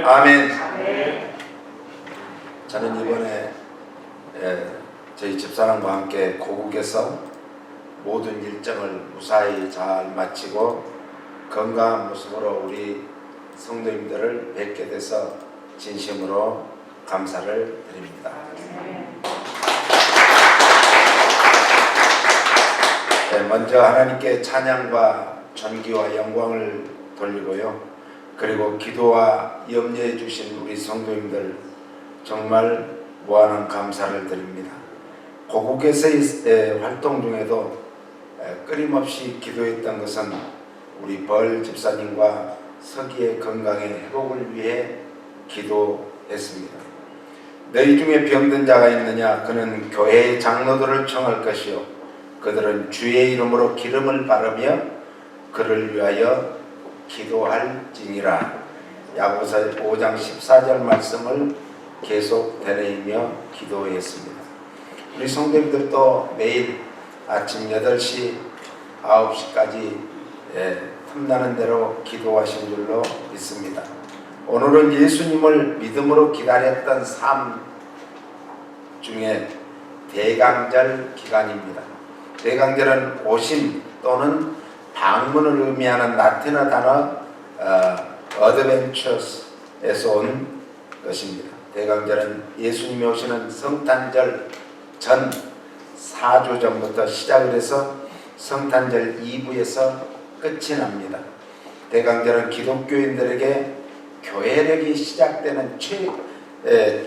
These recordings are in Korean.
아멘. 저는 이번에 저희 집사람과 함께 고국에서 모든 일정을 무사히 잘 마치고 건강한 모습으로 우리 성도님들을 뵙게 돼서 진심으로 감사를 드립니다. 먼저 하나님께 찬양과 존귀와 영광을 돌리고요. 그리고 기도와 염려해 주신 우리 성도님들 정말 무한한 감사를 드립니다. 고국에서의 활동 중에도 끊임없이 기도했던 것은 우리 벌 집사님과 서기의 건강의 회복을 위해 기도했습니다. 너희 중에 병든 자가 있느냐? 그는 교회의 장로들을 청할 것이요 그들은 주의 이름으로 기름을 바르며 그를 위하여 기도할지니라. 야고보서 5장 14절 말씀을 계속 되뇌이며 기도했습니다. 우리 성도님들도 매일 아침 8시, 9시까지 틈나는 대로 기도하신 줄로 믿습니다. 오늘은 예수님을 믿음으로 기다렸던 삶 중에 대강절 기간입니다. 대강절은 오심 또는 방문을 의미하는 라틴어 단어 어드벤처스에서 온 것입니다. 대강절은 예수님이 오시는 성탄절 전 4주 전부터 시작을 해서 성탄절 2부에서 끝이 납니다. 대강절은 기독교인들에게 교회력이 시작되는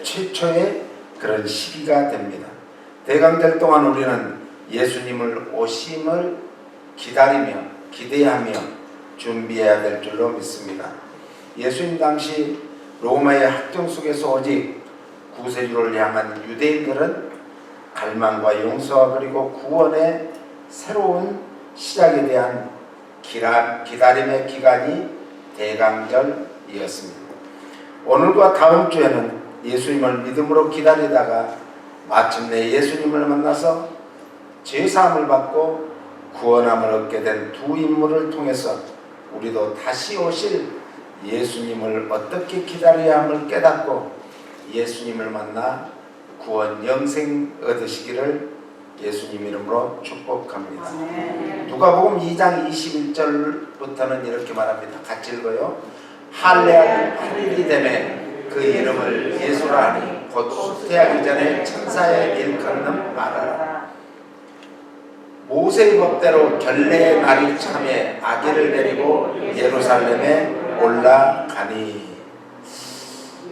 최초의 그런 시기가 됩니다. 대강절 동안 우리는 예수님을 오심을 기다리며 기대하며 준비해야 될 줄로 믿습니다. 예수님 당시 로마의 학정 속에서 오직 구세주를 향한 유대인들은 갈망과 용서와 그리고 구원의 새로운 시작에 대한 기다림의 기간이 대강절이었습니다. 오늘과 다음 주에는 예수님을 믿음으로 기다리다가 마침내 예수님을 만나서 죄사함을 받고 구원함을 얻게 된 두 인물을 통해서 우리도 다시 오실 예수님을 어떻게 기다려야 함을 깨닫고 예수님을 만나 구원 영생 얻으시기를 예수님 이름으로 축복합니다. 누가복음 2장 21절부터는 이렇게 말합니다. 같이 읽어요. 할례하리 되매 그 이름을 예수라 하니 곧 수태하기 전에 천사의 일컫는 말하라. 모세의 법대로 결례의 날이 참에 아기를 데리고 예루살렘에 올라가니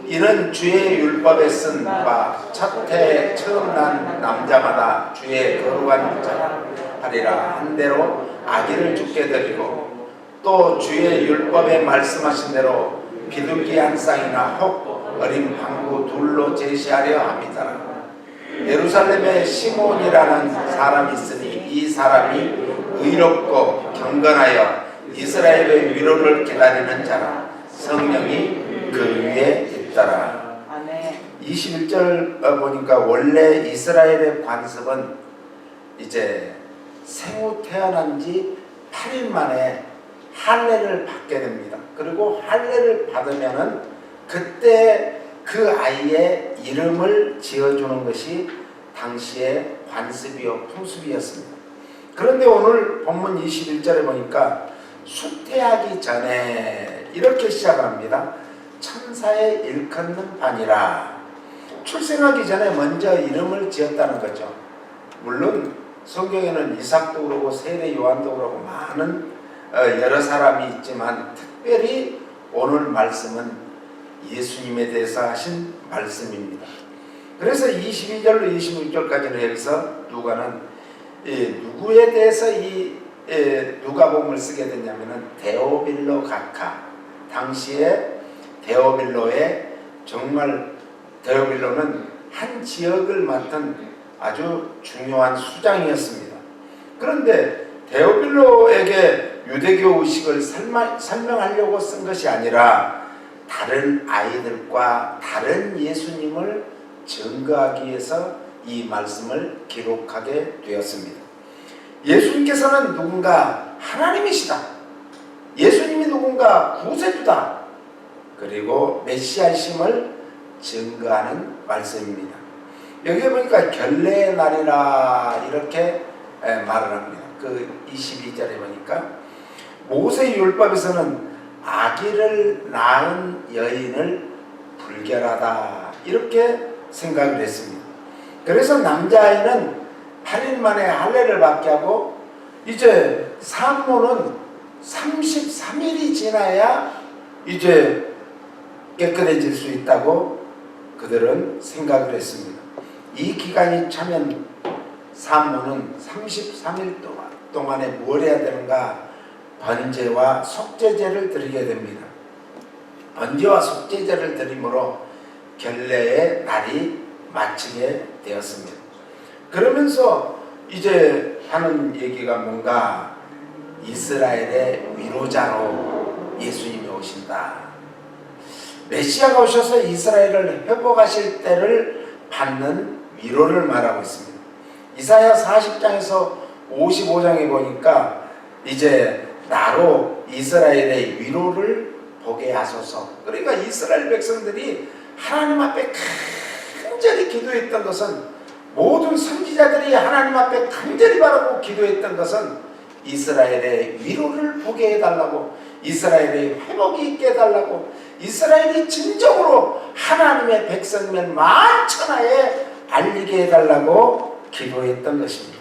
이는 주의 율법에 쓴 바 첫 해에 처음 난 남자마다 주의 거룩한 자 하리라 한 대로 아기를 죽게 드리고 또 주의 율법에 말씀하신 대로 비둘기 한 쌍이나 혹 어린 방구 둘로 제시하려 합니다. 예루살렘에 시몬이라는 사람이 있으니 이 사람이 의롭고 경건하여 이스라엘의 위로를 기다리는 자라. 성령이 그 위에 있더라. 21절 보니까 원래 이스라엘의 관습은 이제 생후 태어난 지 8일 만에 할례를 받게 됩니다. 그리고 할례를 받으면은 그때 그 아이의 이름을 지어주는 것이 당시의 관습이요 풍습이었습니다. 그런데 오늘 본문 21절에 보니까 수태하기 전에 이렇게 시작을 합니다. 천사의 일컫는 바니라. 출생하기 전에 먼저 이름을 지었다는 거죠. 물론 성경에는 이삭도 그러고 세례 요한도 그러고 많은 여러 사람이 있지만 특별히 오늘 말씀은 예수님에 대해서 하신 말씀입니다. 그래서 22절로 26절까지는 여기서 누가는 누구에 대해서 이 누가복음을 쓰게 됐냐면은 데오빌로 각하, 당시에 데오빌로의 정말 데오빌로는 한 지역을 맡은 아주 중요한 수장이었습니다. 그런데 데오빌로에게 유대교 의식을 설명하려고 쓴 것이 아니라 다른 아이들과 다른 예수님을 증거하기 위해서 이 말씀을 기록하게 되었습니다. 예수님께서는 누군가 하나님이시다. 예수님이 누군가 구세주다. 그리고 메시아심을 증거하는 말씀입니다. 여기 보니까 결례의 날이라 이렇게 말을 합니다. 그 22절에 보니까 모세 율법에서는 아기를 낳은 여인을 불결하다 이렇게 생각을 했습니다. 그래서 남자아이는 8일 만에 할례를 받게 하고 이제 산모는 33일이 지나야 이제 깨끗해질 수 있다고 그들은 생각을 했습니다. 이 기간이 차면 산모는 33일 동안에 뭘 해야 되는가? 번제와 속죄제를 드리게 됩니다. 번제와 속죄제를 드림으로 결례의 날이 마치게 되었습니다. 그러면서 이제 하는 얘기가 뭔가 이스라엘의 위로자로 예수님이 오신다. 메시아가 오셔서 이스라엘을 회복하실 때를 받는 위로를 말하고 있습니다. 이사야 40장에서 55장에 보니까 이제 나로 이스라엘의 위로를 보게 하소서. 그러니까 이스라엘 백성들이 하나님 앞에 간절히 기도했던 것은, 모든 선지자들이 하나님 앞에 간절히 바라고 기도했던 것은 이스라엘의 위로를 보게 해달라고, 이스라엘의 회복이 있게 해달라고, 이스라엘이 진정으로 하나님의 백성임을 만천하에 알리게 해달라고 기도했던 것입니다.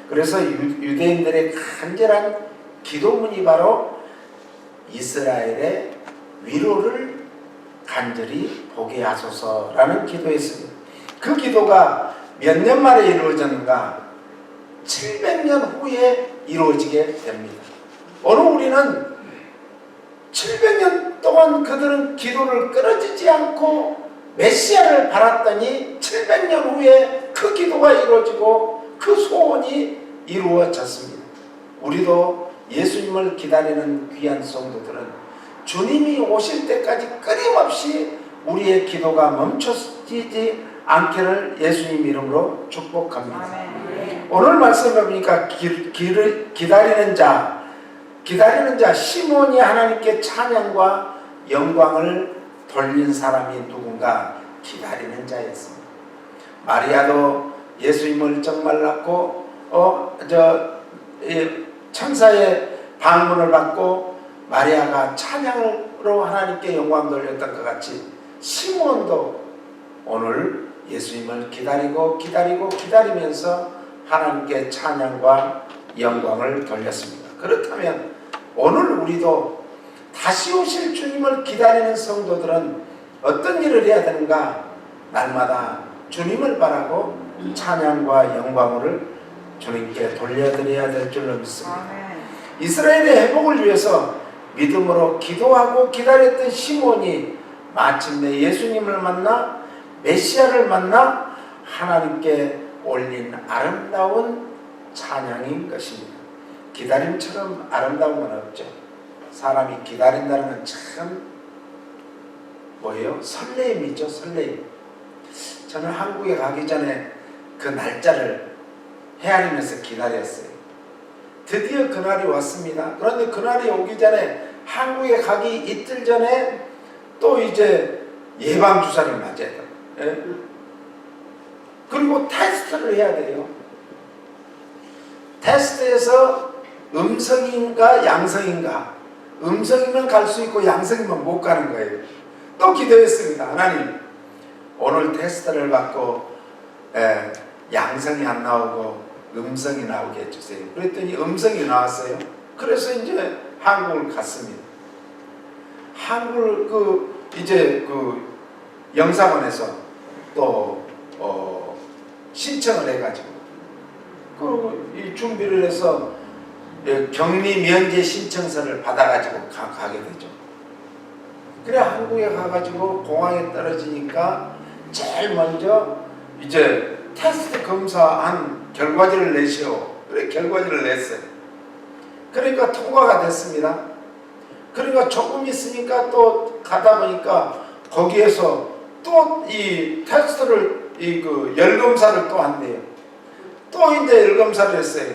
그래서 유대인들의 간절한 기도문이 바로 이스라엘의 위로를 간절히 보게 하소서라는 기도였습니다. 그 기도가 몇 년 만에 이루어졌는가? 700년 후에 이루어지게 됩니다. 오늘 우리는 700년 동안 그들은 기도를 끊어지지 않고 메시아를 바랐더니 700년 후에 그 기도가 이루어지고 그 소원이 이루어졌습니다. 우리도 예수님을 기다리는 귀한 성도들은 주님이 오실 때까지 끊임없이 우리의 기도가 멈춰지지 않기를 예수님 이름으로 축복합니다. 아멘. 오늘 말씀을 보니까 기다리는 자 시몬이 하나님께 찬양과 영광을 돌린 사람이 누군가? 기다리는 자였습니다. 마리아도 예수님을 정말 낳고 천사의 방문을 받고 마리아가 찬양으로 하나님께 영광 돌렸던 것 같이 시몬도 오늘 예수님을 기다리면서 하나님께 찬양과 영광을 돌렸습니다. 그렇다면 오늘 우리도 다시 오실 주님을 기다리는 성도들은 어떤 일을 해야 되는가? 날마다 주님을 바라고 찬양과 영광을 주님께 돌려드려야 될 줄로 믿습니다. 이스라엘의 회복을 위해서 믿음으로 기도하고 기다렸던 시몬이 마침내 예수님을 만나 메시아를 만나 하나님께 올린 아름다운 찬양인 것입니다. 기다림처럼 아름다운 건 없죠. 사람이 기다린다는 건 참 뭐예요? 설레임이죠. 설레임. 저는 한국에 가기 전에 그 날짜를 헤아리면서 기다렸어요. 드디어 그날이 왔습니다. 그런데 그날이 오기 전에 한국에 가기 이틀 전에 또 이제 예방주사를 맞아야 돼요. 예? 그리고 테스트를 해야 돼요. 테스트에서 음성인가 양성인가, 음성이면 갈 수 있고 양성이면 못 가는 거예요. 또 기도했습니다. 하나님, 오늘 테스트를 받고 양성이 안 나오고 음성이 나오게 해주세요. 그랬더니 음성이 나왔어요. 그래서 이제 한국을 갔습니다. 한국을 이제 영사관에서 또 신청을 해가지고 이 준비를 해서 격리 면제 신청서를 받아가지고 가게 되죠. 그래 한국에 가가지고 공항에 떨어지니까 제일 먼저 이제 테스트 검사한 결과지를 내시오. 그래 결과지를 냈어요. 그러니까 통과가 됐습니다. 그러니까 조금 있으니까 또 가다 보니까 거기에서 또 이 테스트를 열 검사를 또 한대요. 또 이제 열 검사를 했어요.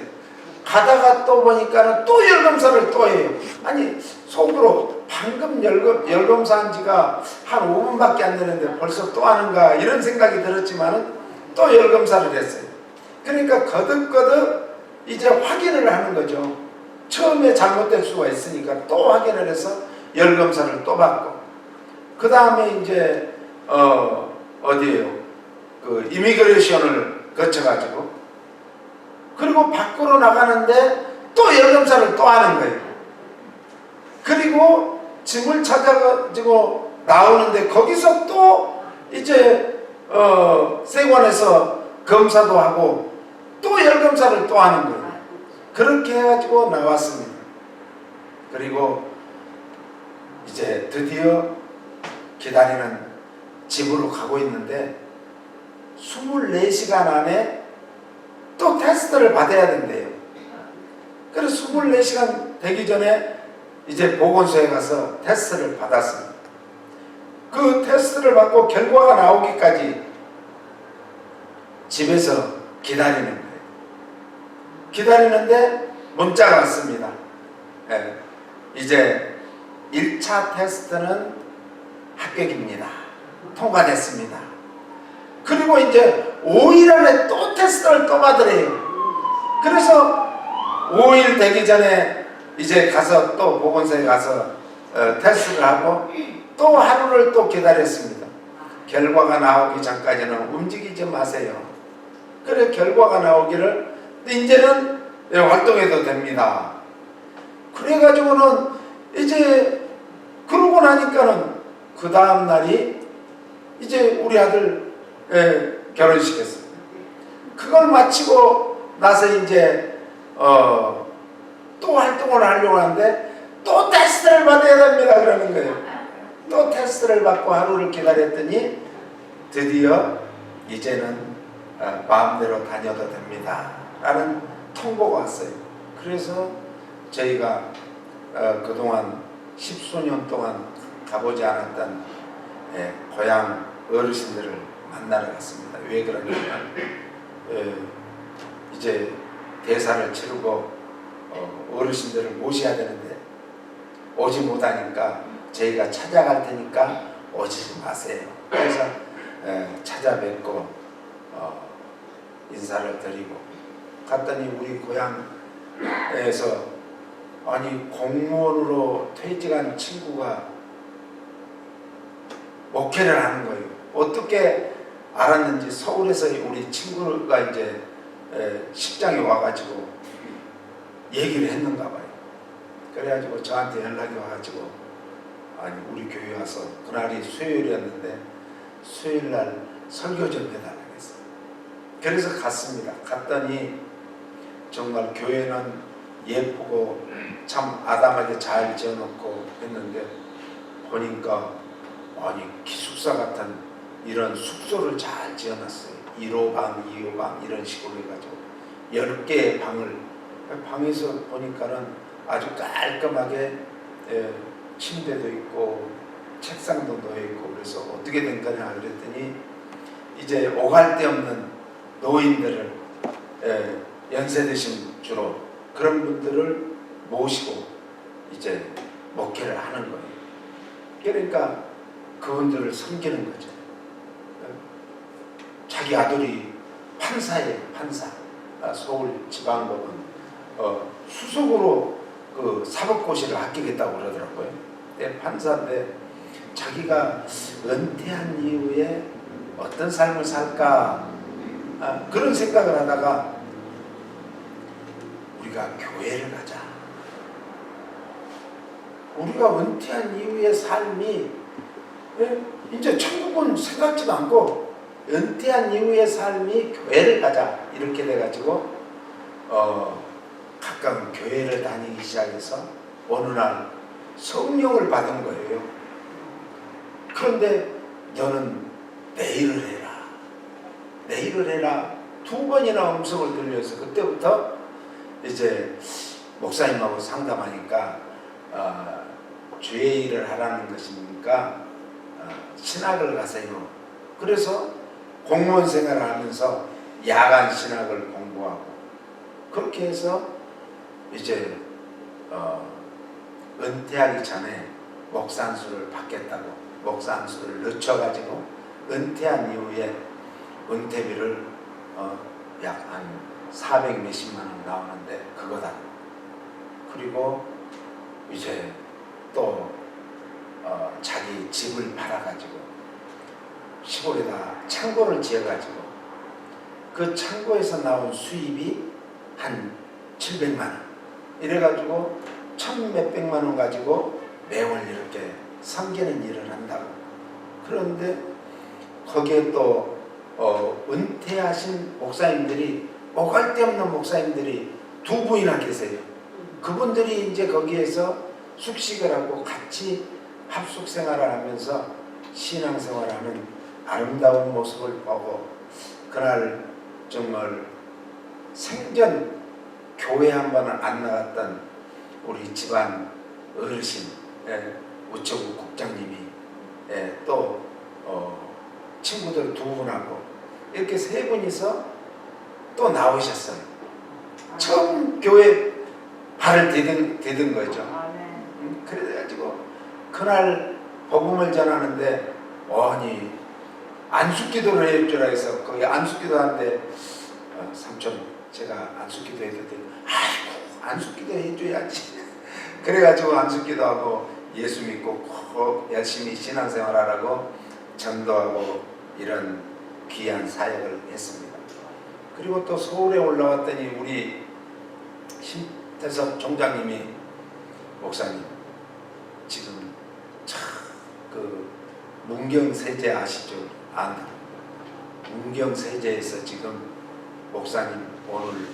가다가 또 보니까는 또 열검사를 또 해요. 아니 속으로 방금 열검사한 지가 한 5분밖에 안 되는데 벌써 또 하는가 이런 생각이 들었지만은 또 열검사를 했어요. 그러니까 거듭거듭 이제 확인을 하는 거죠. 처음에 잘못될 수가 있으니까 또 확인을 해서 열검사를 또 받고, 그 다음에 이제 어디에요? 그 이미그레이션을 거쳐가지고, 그리고 밖으로 나가는데 또 열검사를 또 하는 거예요. 그리고 짐을 찾아가지고 나오는데 거기서 또 이제 세관에서 검사도 하고 또 열검사를 또 하는 거예요. 그렇게 해가지고 나왔습니다. 그리고 이제 드디어 기다리는 집으로 가고 있는데 24시간 안에 또 테스트를 받아야 된대요. 그래서 24시간 되기 전에 이제 보건소에 가서 테스트를 받았습니다. 그 테스트를 받고 결과가 나오기까지 집에서 기다리는 거예요. 기다리는데 문자가 왔습니다. 네. 이제 1차 테스트는 합격입니다. 통과됐습니다. 그리고 이제 5일 안에 또 테스트를 또 받으래요. 그래서 5일 되기 전에 이제 가서 또 보건소에 가서 테스트를 하고 또 하루를 또 기다렸습니다. 결과가 나오기 전까지는 움직이지 마세요. 그래 결과가 나오기를 이제는 활동해도 됩니다. 그래가지고는 이제 그러고 나니까는 그 다음 날이 이제 우리 아들 결혼식이었어요. 그걸 마치고 나서 이제 또 활동을 하려고 하는데 또 테스트를 받아야 됩니다 그러는 거예요. 또 테스트를 받고 하루를 기다렸더니 드디어 이제는 마음대로 다녀도 됩니다 라는 통보가 왔어요. 그래서 저희가 그동안 10수년 동안 가보지 않았던 고향 어르신들을 만나러 갔습니다. 왜 그러냐면 이제 대사를 치르고 어르신들을 모셔야 되는데 오지 못하니까 저희가 찾아갈 테니까 오지 마세요. 그래서 찾아뵙고 인사를 드리고 갔더니 우리 고향에서 아니 공무원으로 퇴직한 친구가 목회를 하는 거예요. 어떻게 알았는지 서울에서 우리 친구가 이제 식장에 와가지고 얘기를 했는가 봐요. 그래가지고 저한테 연락이 와가지고 아니 우리 교회 와서 그날이 수요일이었는데 수요일날 설교 좀 해달라고 했어요. 그래서 갔습니다. 갔더니 정말 교회는 예쁘고 참 아담하게 잘 지어놓고 했는데 보니까 아니 기숙사 같은 이런 숙소를 잘 지어놨어요. 1호방, 2호방 이런 식으로 해가지고 10개의 방에서 보니까는 아주 깔끔하게 침대도 있고 책상도 놓여있고 그래서 어떻게 된 거냐 그랬더니 이제 오갈 데 없는 노인들을 연세 드신 주로 그런 분들을 모시고 이제 목회를 하는 거예요. 그러니까 그분들을 섬기는 거죠. 자기 아들이 판사예요. 판사. 서울지방법원 수석으로 그 사법고시를 합격했다고 그러더라고요. 판사인데 자기가 은퇴한 이후에 어떤 삶을 살까 그런 생각을 하다가 우리가 교회를 가자. 우리가 은퇴한 이후의 삶이 이제 천국은 생각지도 않고 은퇴한 이후의 삶이 교회를 가자 이렇게 돼가지고 가끔 교회를 다니기 시작해서 어느 날 성령을 받은 거예요. 그런데 너는 내일을 해라. 내일을 해라. 2번이나 음성을 들려서 그때부터 이제 목사님하고 상담하니까 죄의 일을 하라는 것입니까? 신학을 가세요. 그래서 공무원 생활을 하면서 야간 신학을 공부하고 그렇게 해서 이제 은퇴하기 전에 목사 안수를 받겠다고 목사 안수를 늦춰가지고 은퇴한 이후에 은퇴비를 약 한 400 몇십만 원 나오는데 그거다. 그리고 이제 또 자기 집을 팔아가지고 시골에다 창고를 지어가지고 그 창고에서 나온 수입이 한 700만 원 이래가지고 1,몇백만 원 가지고 매월 이렇게 섬기는 일을 한다고. 그런데 거기에 또 은퇴하신 목사님들이 오갈 데 없는 목사님들이 2분이나 계세요. 그분들이 이제 거기에서 숙식을 하고 같이 합숙 생활을 하면서 신앙생활하는 아름다운 모습을 보고 그날 정말 생전 교회 한 번은 안 나갔던 우리 집안 어르신 우체국 국장님이 또 친구들 2분하고 이렇게 3분이서 또 나오셨어요. 처음 교회 발을 디딘 거죠. 그래가지고 그날 복음을 전하는데 아니 안수기도를 해줄 줄 알아서 거기 안수기도 하는데 삼촌 제가 안수기도 해도 돼요? 아이고 안수기도 해줘야지. 그래가지고 안수기도 하고 예수 믿고 꼭 열심히 신앙생활하라고 전도하고 이런 귀한 사역을 했습니다. 그리고 또 서울에 올라왔더니 우리 심태섭 총장님이 목사님 지금 그 문경세제 아시죠? 문경세제에서 지금 목사님 오늘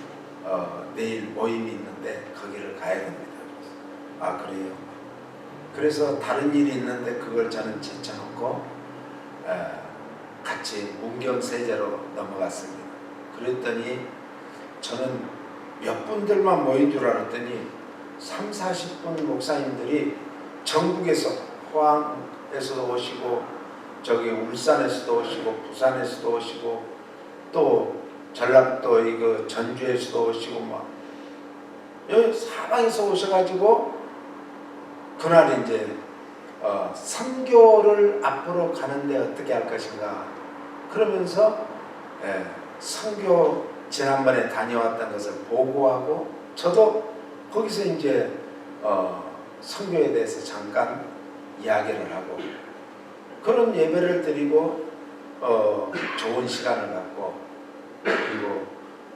내일 모임이 있는데 거기를 가야 됩니다. 아 그래요? 그래서 다른 일이 있는데 그걸 저는 제쳐놓고 같이 문경세제로 넘어갔습니다. 그랬더니 저는 몇 분들만 모인 줄 알았더니 3, 40분 목사님들이 전국에서 포항에서도 오시고 저기 울산에서도 오시고 부산에서도 오시고 또 전라도 이거 전주에서도 오시고 막 여기 사방에서 오셔가지고 그날 이제 선교를 앞으로 가는데 어떻게 할 것인가 그러면서 선교 지난번에 다녀왔던 것을 보고하고 저도 거기서 이제 선교에 대해서 잠깐 이야기를 하고 그런 예배를 드리고 좋은 시간을 갖고 그리고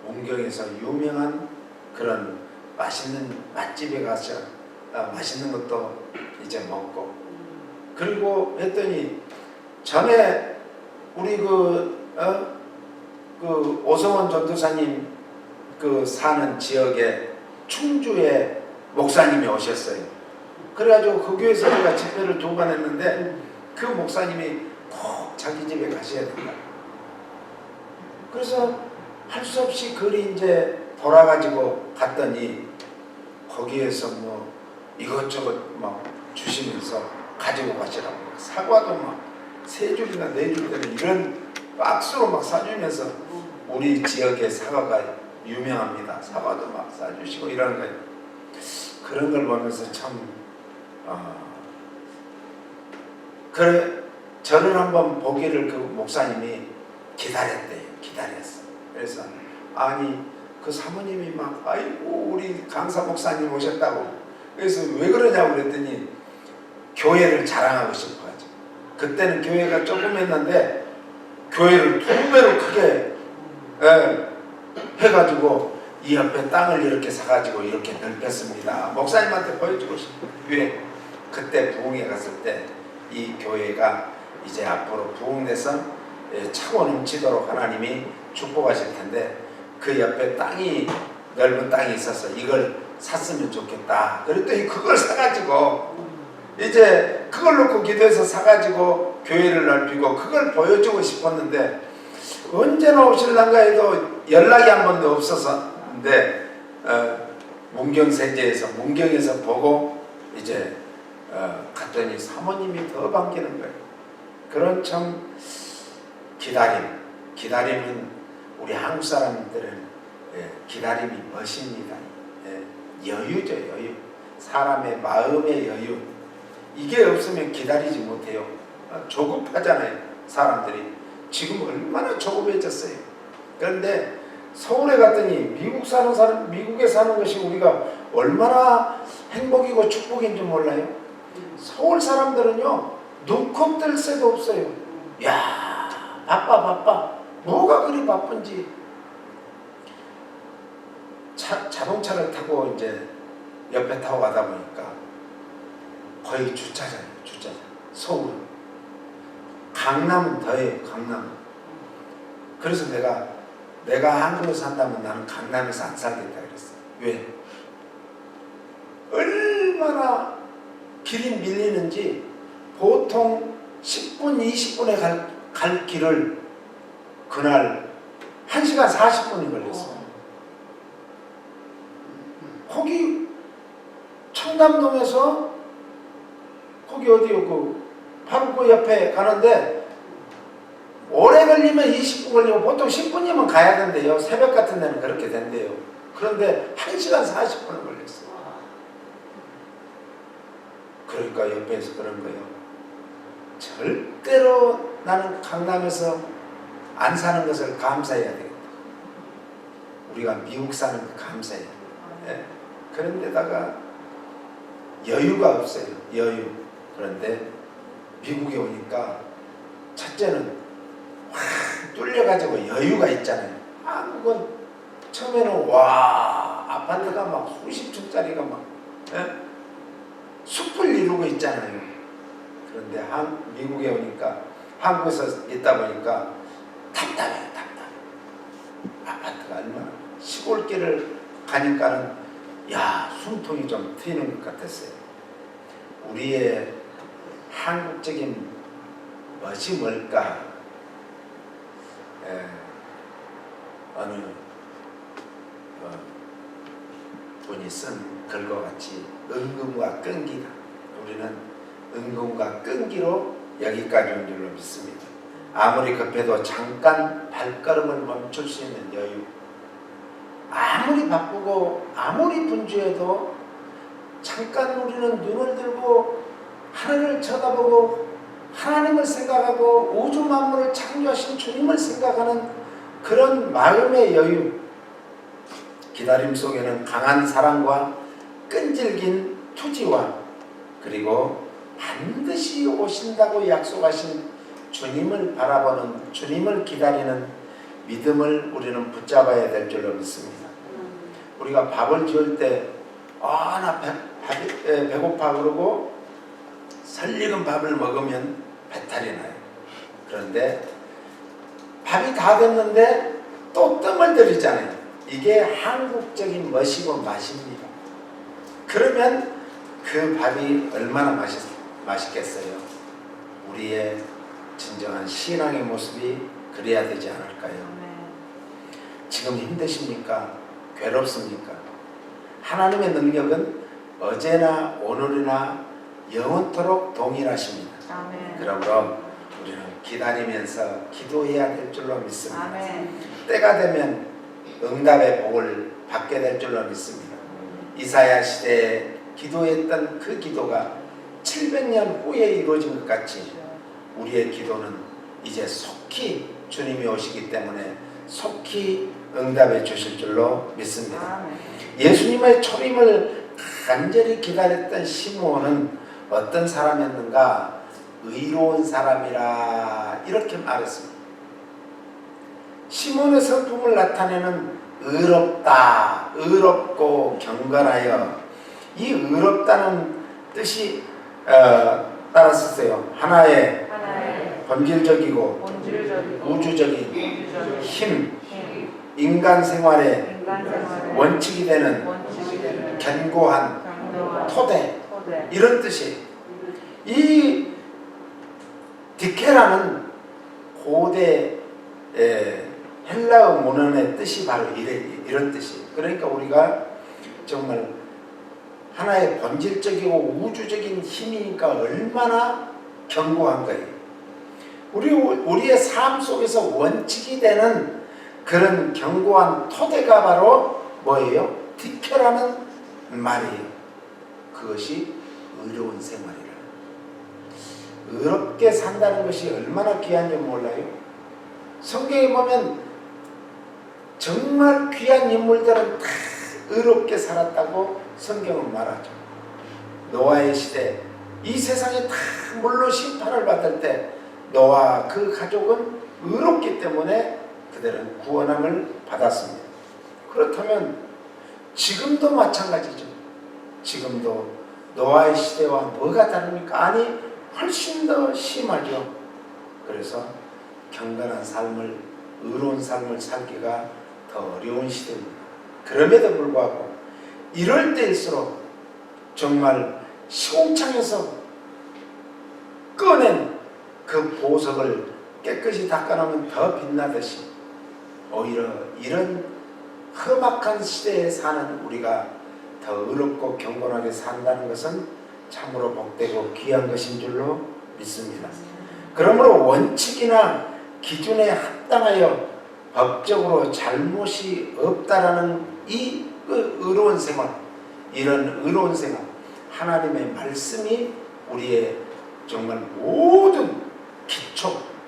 문경에서 유명한 그런 맛있는 맛집에 가서 맛있는 것도 이제 먹고 그리고 했더니 전에 우리 그 오성원 전도사님 그 사는 지역에 충주에 목사님이 오셨어요. 그래가지고 그 교회에서 제가 집회를 2번 했는데 그 목사님이 꼭 자기 집에 가셔야 된다. 그래서 할 수 없이 그리 이제 돌아가지고 갔더니 거기에서 뭐 이것저것 막 주시면서 가지고 가시라고 사과도 막 3줄이나 4줄 되는 이런 박스로 막 사주면서 우리 지역의 사과가 유명합니다. 사과도 막 사주시고 이런 거예요. 그런 걸 보면서 참 그래 저를 한번 보기를 그 목사님이 기다렸대요. 기다렸어. 그래서 아니 그 사모님이 막 아이고 우리 강사 목사님 오셨다고 그래서 왜 그러냐고 그랬더니 교회를 자랑하고 싶어가지고 그때는 교회가 조금 했는데 교회를 2배로 크게 해가지고 이 옆에 땅을 이렇게 사가지고 이렇게 넓혔습니다. 목사님한테 보여주고 싶어요. 왜? 그때 부흥회 갔을 때 이 교회가 이제 앞으로 부흥돼서 차고 넘치도록 하나님이 축복하실 텐데 그 옆에 땅이 넓은 땅이 있어서 이걸 샀으면 좋겠다. 그랬더니 그걸 사가지고 이제 그걸 놓고 기도해서 사가지고 교회를 넓히고 그걸 보여주고 싶었는데 언제나 오실란가 해도 연락이 한 번도 없었는데 문경에서 보고 이제 갔더니 사모님이 더 반기는 거예요. 그런 참 기다림은 우리 한국 사람들은 기다림이 멋입니다. 여유죠, 여유. 사람의 마음의 여유. 이게 없으면 기다리지 못해요. 조급하잖아요, 사람들이. 지금 얼마나 조급해졌어요. 그런데 서울에 갔더니 미국에 사는 것이 우리가 얼마나 행복이고 축복인 줄 몰라요. 서울 사람들은요, 눈코 뜰 새도 없어요. 야, 바빠. 뭐가 그리 바쁜지. 자동차를 타고 이제 옆에 타고 가다 보니까 거의 주차장이에요, 주차장. 서울. 강남은 더해요, 강남. 그래서 내가 한국에서 산다면 나는 강남에서 안 살겠다 그랬어. 왜? 얼마나 길이 밀리는지 보통 10분, 20분에 갈 길을 그날 1시간 40분이 걸렸어요. 거기 청담동에서 거기 어디요? 바로 그 옆에 가는데 오래 걸리면 20분 걸리고 보통 10분이면 가야 된대요. 새벽 같은 데는 그렇게 된대요. 그런데 1시간 40분을 걸렸어요. 그러니까 옆에서 그런 거예요. 절대로 나는 강남에서 안 사는 것을 감사해야 되겠다. 우리가 미국 사는 거 감사해야 돼요. 네. 그런데다가 여유가 없어요. 여유. 그런데 미국에 오니까 첫째는 확 뚫려가지고 여유가 있잖아요. 한국은 처음에는 와 아파트가 막 수십 층짜리가 막 숲을 이루고 있잖아요. 그런데 미국에 오니까 한국에서 있다 보니까 답답해요. 아파트가 얼마나 시골길을 가니까는 숨통이 좀 트이는 것 같았어요. 우리의 한국적인 멋이 뭘까? 어느 분이 쓴 글과 같이 은금과 끈기다. 우리는 은금과 끈기로 여기까지 온 줄로 믿습니다. 아무리 급해도 잠깐 발걸음을 멈출 수 있는 여유. 아무리 바쁘고 아무리 분주해도 잠깐 우리는 눈을 들고 하늘을 쳐다보고 하나님을 생각하고 우주 만물을 창조하신 주님을 생각하는 그런 마음의 여유. 기다림 속에는 강한 사랑과 끈질긴 투지와 그리고 반드시 오신다고 약속하신 주님을 바라보는, 주님을 기다리는 믿음을 우리는 붙잡아야 될 줄로 믿습니다. 우리가 밥을 지을 때 나 배고파 그러고 설익은 밥을 먹으면 배탈이 나요. 그런데 밥이 다 됐는데 또 뜸을 들이잖아요. 이게 한국적인 멋이고 맛입니다. 그러면 그 밥이 얼마나 맛있겠어요. 우리의 진정한 신앙의 모습이 그래야 되지 않을까요? 지금 힘드십니까? 괴롭습니까? 하나님의 능력은 어제나 오늘이나 영원토록 동일하십니다. 아멘. 그러므로 우리는 기다리면서 기도해야 될 줄로 믿습니다. 아멘. 때가 되면 응답의 복을 받게 될 줄로 믿습니다. 이사야 시대에 기도했던 그 기도가 700년 후에 이루어진 것 같이 우리의 기도는 이제 속히 주님이 오시기 때문에 속히 응답해 주실 줄로 믿습니다. 아멘. 예수님의 초림을 간절히 기다렸던 시므온은 어떤 사람이었는가? 의로운 사람이라 이렇게 말했습니다. 시므온의 성품을 나타내는 의롭다, 의롭고 경건하여, 이 의롭다는 뜻이 따라 쓰세요. 하나의 본질적이고 우주적인 힘, 인간 생활의 원칙이 되는 견고한 토대, 이런 뜻이. 이 디케라는 고대 헬라어 문헌의 뜻이 바로 이런 뜻이에요. 그러니까 우리가 정말 하나의 본질적이고 우주적인 힘이니까 얼마나 견고한 거예요. 우리의 삶 속에서 원칙이 되는 그런 견고한 토대가 바로 뭐예요? 디케라는 말이 그것이 의로운 생활이라. 의롭게 산다는 것이 얼마나 귀한지 몰라요? 성경에 보면 정말 귀한 인물들은 다 의롭게 살았다고 성경은 말하죠. 노아의 시대, 이 세상에 다 물로 심판을 받을 때 노아 그 가족은 의롭기 때문에 그들은 구원함을 받았습니다. 그렇다면 지금도 마찬가지죠. 지금도 노아의 시대와 뭐가 다릅니까? 아니 훨씬 더 심하죠. 그래서 경건한 삶을, 의로운 삶을 살기가 더 어려운 시대입니다. 그럼에도 불구하고 이럴 때일수록 정말 시궁창에서 꺼낸 그 보석을 깨끗이 닦아놓으면 더 빛나듯이 오히려 이런 험악한 시대에 사는 우리가 더 의롭고 경건하게 산다는 것은 참으로 복되고 귀한 것인 줄로 믿습니다. 그러므로 원칙이나 기준에 합당하여 법적으로 잘못이 없다라는 이 의로운 생활, 이런 의로운 생활, 하나님의 말씀이 우리의 정말 모든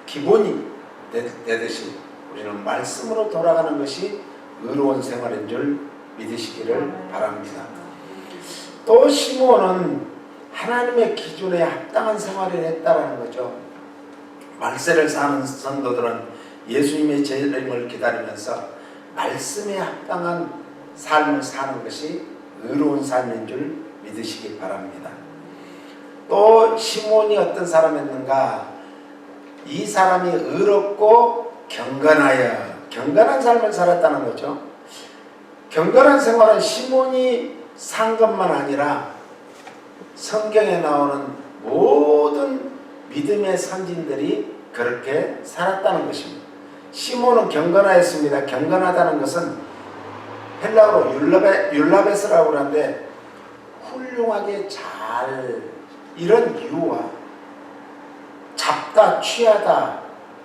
기본이 되듯이 우리는 말씀으로 돌아가는 것이 의로운 생활인 줄 믿으시기를 바랍니다. 또 시므온은 하나님의 기준에 합당한 생활을 했다라는 거죠. 말세를 사는 성도들은 예수님의 재림을 기다리면서 말씀에 합당한 삶을 사는 것이 의로운 삶인 줄 믿으시기 바랍니다. 또 시므온이 어떤 사람이었는가? 이 사람이 의롭고 경건한 삶을 살았다는 거죠. 경건한 생활은 시므온이 산 것만 아니라 성경에 나오는 모든 믿음의 선진들이 그렇게 살았다는 것입니다. 시므온은 경건하였습니다. 경건하다는 것은 헬라어로 율라베스라고 하는데 훌륭하게 잘, 이런 유와 잡다, 취하다,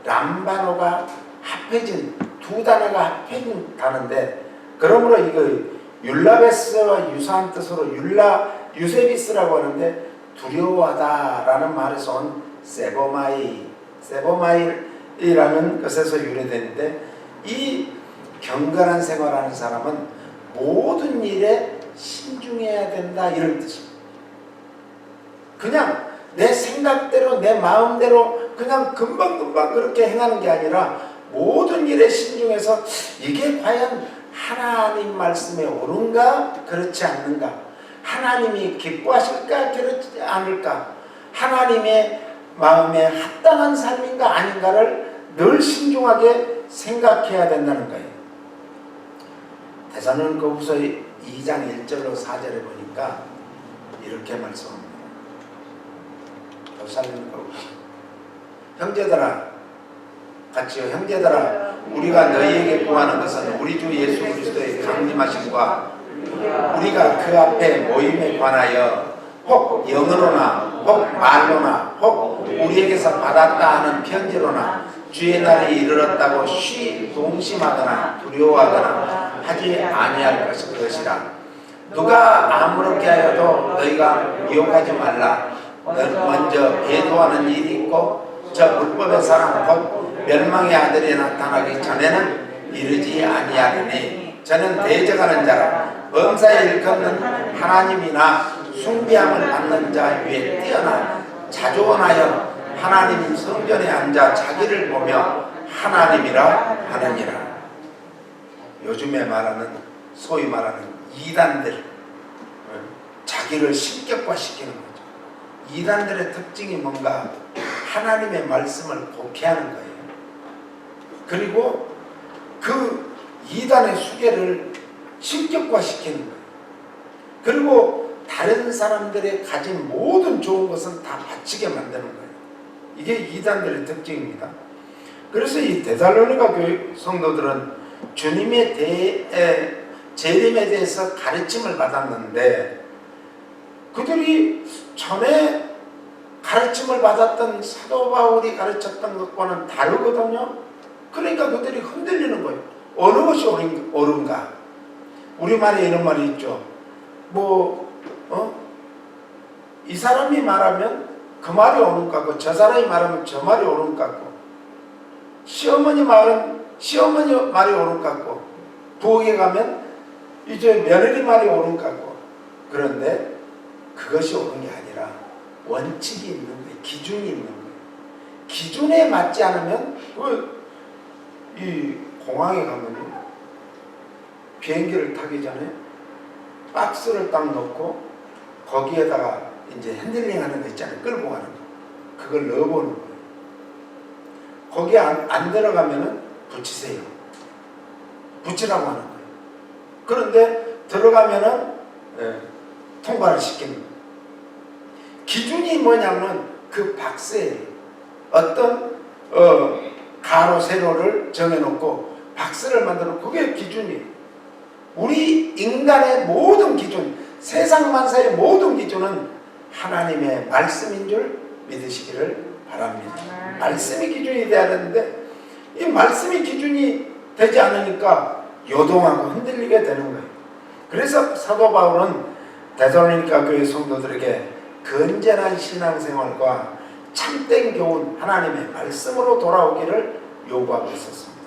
람바노가 합해진 두 단어가 합해진 단어인데, 그러므로 이거 율라베스와 유사한 뜻으로 유세비스라고 하는데 두려워하다라는 말에서 온 세보마일이라는 것에서 유래되는데, 이 경건한 생활하는 사람은 모든 일에 신중해야 된다, 이런 뜻입니다. 그냥 내 생각대로 내 마음대로 그냥 금방금방 그렇게 행하는 게 아니라 모든 일에 신중해서 이게 과연 하나님 말씀에 옳은가 그렇지 않는가, 하나님이 기뻐하실까 그렇지 않을까, 하나님의 마음에 합당한 삶인가 아닌가를 늘 신중하게 생각해야 된다는 거예요. 데살로니가후서 2장 1절로 4절에 보니까 이렇게 말씀합니다. 데살로니가후서 형제들아, 같이요. 형제들아, 우리가 너희에게 구하는 것은 우리 주 예수 그리스도의 강림하심과 우리가 그 앞에 모임에 관하여 혹 영어로나 혹 말로나 혹 우리에게서 받았다 하는 편지로나 주의 날이 이르렀다고 동심하거나 두려워하거나 하지 아니할 것이라. 누가 아무렇게 하여도 너희가 미혹하지 말라. 먼저 배도하는 일이 있고 저 불법의 사람 곧 멸망의 아들이 나타나기 전에는 이르지 아니하리니 저는 대적하는 자라 범사에 일컫는 하나님이나 숭배함을 받는 자 위에 뛰어나 자조원하여 하나님 성전에 앉아 자기를 보며 하나님이라 하느니라. 요즘에 말하는 소위 말하는 이단들, 자기를 신격화시키는 거죠. 이단들의 특징이 뭔가 하나님의 말씀을 곡해하는 거예요. 그리고 그 이단의 수계를 신격화시키는 거예요. 그리고 다른 사람들의 가진 모든 좋은 것은 다 바치게 만드는 거예요. 이게 이단들의 특징입니다. 그래서 이 데살로니가 교회 성도들은 주님의 재림에 대해서 가르침을 받았는데 그들이 전에 가르침을 받았던 사도 바울이 가르쳤던 것과는 다르거든요. 그러니까 그들이 흔들리는 거예요. 어느 것이 옳은가? 우리말에 이런 말이 있죠. 이 사람이 말하면 그 말이 옳은 것 같고 저 사람이 말하면 저 말이 옳은 것 같고 시어머니 말은 시어머니 말이 옳은 것 같고 부엌에 가면 이제 며느리 말이 옳은 것 같고 그런데 그것이 옳은 게 아니라 원칙이 있는 거예요. 기준이 있는 거예요. 기준에 맞지 않으면 이 공항에 가면 비행기를 타기 전에 박스를 딱 넣고 거기에다가 이제 핸들링 하는 거 있잖아요. 끌고 가는 거. 그걸 넣어보는 거예요. 거기에 안 들어가면은 붙이세요. 붙이라고 하는 거예요. 그런데 들어가면은 통과를 시키는 거예요. 기준이 뭐냐면 그 박스에 어떤 가로 세로를 정해놓고 박스를 만들어 그게 기준이에요. 우리 인간의 모든 기준, 세상 만사의 모든 기준은 하나님의 말씀인 줄 믿으시기를 바랍니다. 말씀이 기준이 돼야 되는데 이 말씀이 기준이 되지 않으니까 요동하고 흔들리게 되는 거예요. 그래서 사도 바울은 데살로니가 교회 성도들에게 건전한 신앙생활과 참된 교훈 하나님의 말씀으로 돌아오기를 요구하고 있었습니다.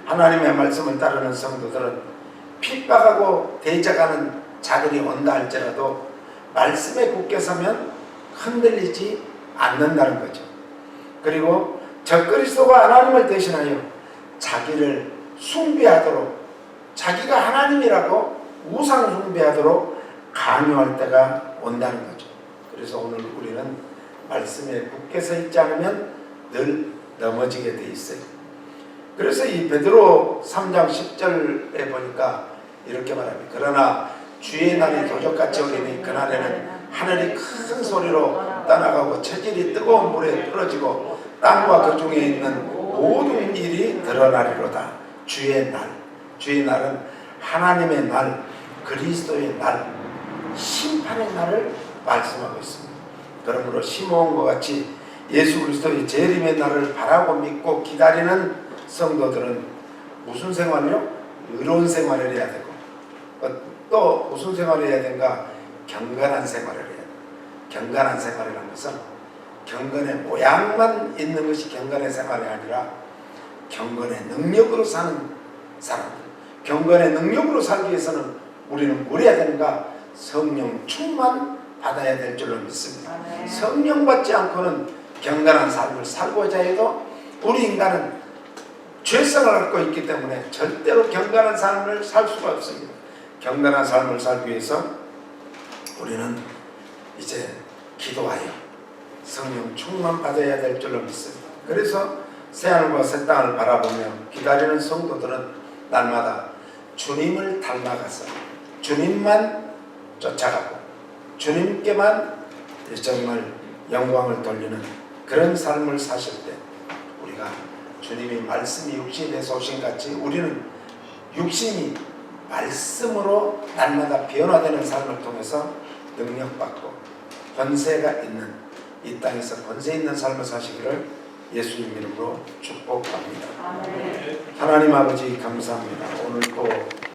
하나님의 말씀을 따르는 성도들은 핍박하고 대적하는 자들이 온다 할지라도 말씀에 굳게 서면 흔들리지 않는다는 거죠. 그리고 적그리스도가 하나님을 대신하여 자기를 숭배하도록 자기가 하나님이라고 우상 숭배하도록 강요할 때가 온다는 거죠. 그래서 오늘 우리는 말씀에 굳게 서 있지 않으면 늘 넘어지게 돼 있어요. 그래서 이 베드로 3장 10절에 보니까 이렇게 말합니다. 그러나 주의 날이 도적같이 오리니 그날에는 하늘이 큰 소리로 떠나가고 체질이 뜨거운 물에 떨어지고 땅과 그 중에 있는 모든 일이 드러나리로다. 주의 날, 주의 날은 하나님의 날, 그리스도의 날, 심판의 날을 말씀하고 있습니다. 그러므로 시므온과 같이 예수 그리스도의 재림의 날을 바라고 믿고 기다리는 성도들은 무슨 생활이요? 의로운 생활을 해야 되고 또 무슨 생활을 해야 되는가? 경건한 생활을 해야 돼요. 경건한 생활이라는 것은 경건의 모양만 있는 것이 경건의 생활이 아니라 경건의 능력으로 사는 사람들. 경건의 능력으로 살기 위해서는 우리는 뭘 해야 되는가? 성령 충만 받아야 될 줄로 믿습니다. 성령 받지 않고는 경건한 삶을 살고자 해도 우리 인간은 죄성을 갖고 있기 때문에 절대로 경건한 삶을 살 수가 없습니다. 경건한 삶을 살기 위해서 우리는 이제 기도하여 성령 충만 받아야 될 줄로 믿습니다. 그래서 새하늘과 새 땅을 바라보며 기다리는 성도들은 날마다 주님을 닮아가서 주님만 쫓아가고 주님께만 정말 영광을 돌리는 그런 삶을 사실 때 우리가 주님이 말씀이 육신이 돼서 오신 같이 우리는 육신이 말씀으로 날마다 변화되는 삶을 통해서 능력받고 권세가 있는 이 땅에서 권세 있는 삶을 사시기를 예수님 이름으로 축복합니다. 하나님 아버지 감사합니다. 오늘 또